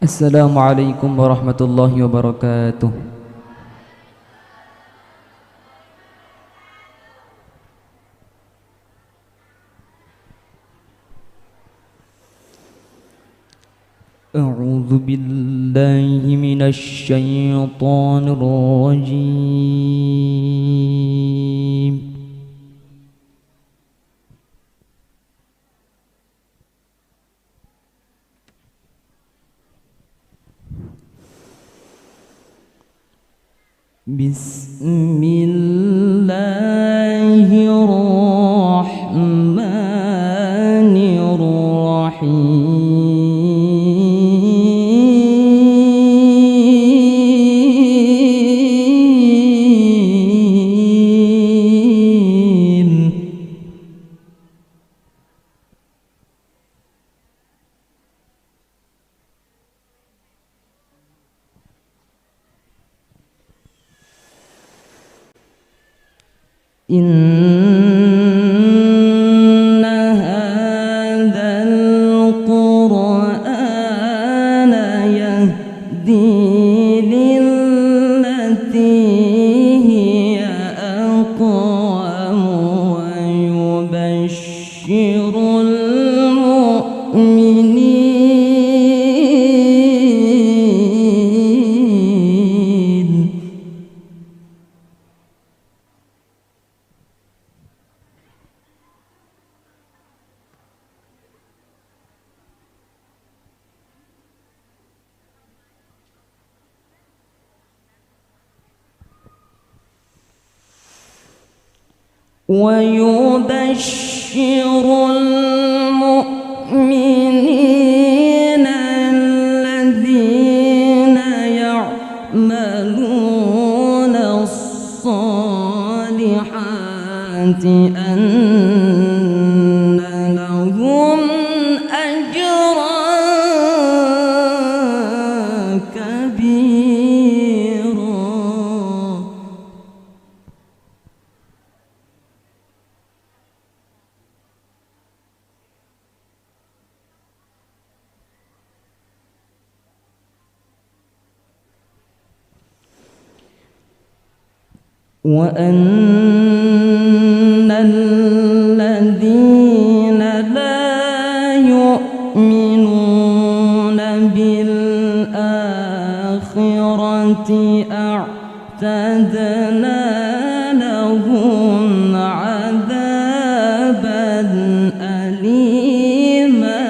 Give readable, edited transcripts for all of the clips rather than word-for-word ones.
السلام عليكم ورحمة الله وبركاته. أعوذ بالله من الشيطان الرجيم. بسم الله الرحمن الرحيم. إن هذا القرآن يهدي للتي هي أقوم ويبشر المؤمنين الذين يعملون الصالحات أن لهم أجرا كبيرا. وأن الذين لا يؤمنون بالآخرة أعتدنا لهم عذابا أليما.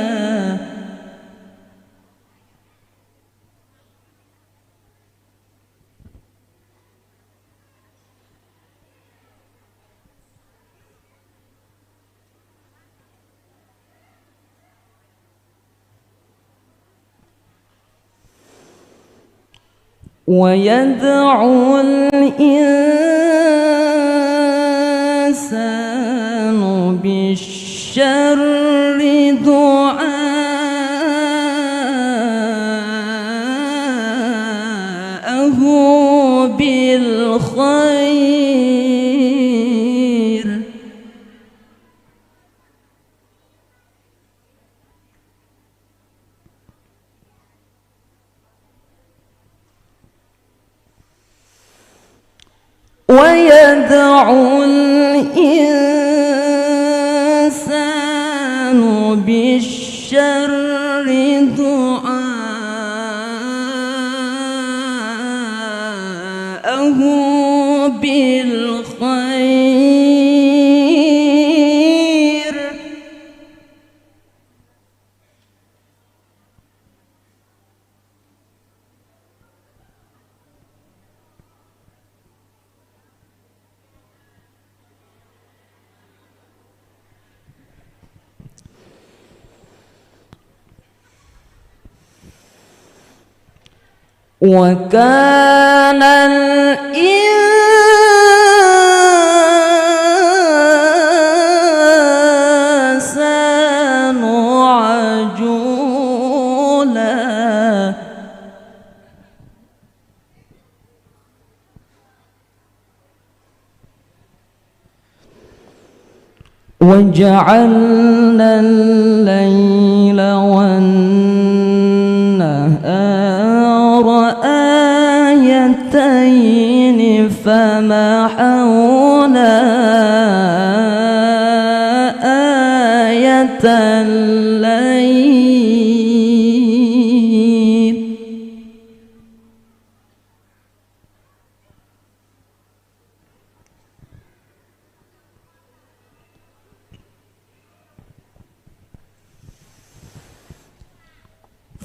ويدعو الإنسان بالشر دعاءه بالخير. ويدعو الإنسان بالشر دعاءه بالخير. وكان الإنسان عجولا. وجعلنا الليل والنهار الليل فمحونا آية الليل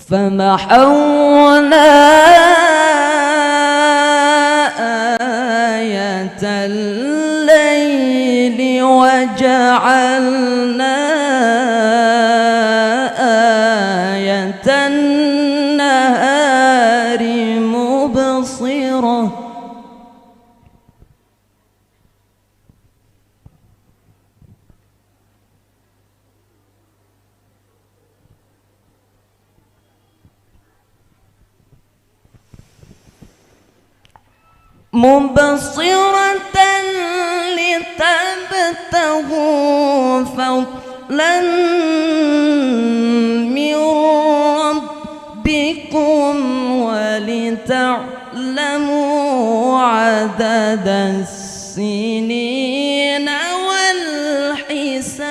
فمحونا آية الليل وجعلنا آية النهار مبصرة لتبتغوا فضلا من ربكم ولتعلموا عدد السنين والحساب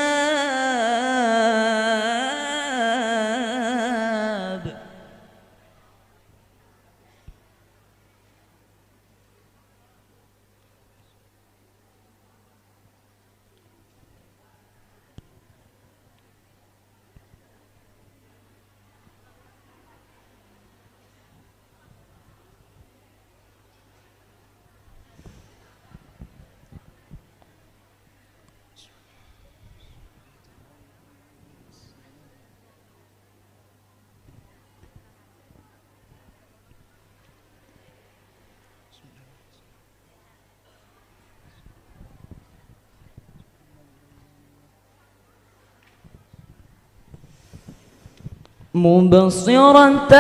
مبصرة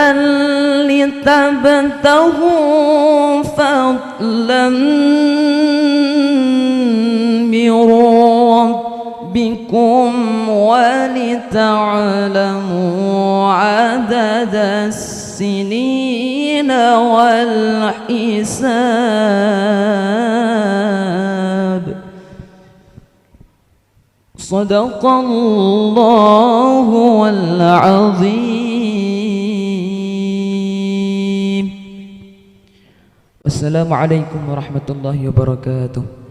لتبتغوا فضلا من ربكم ولتعلموا عدد السنين والحساب صدق الله العظيم. Wassalamualaikum warahmatullahi wabarakatuh.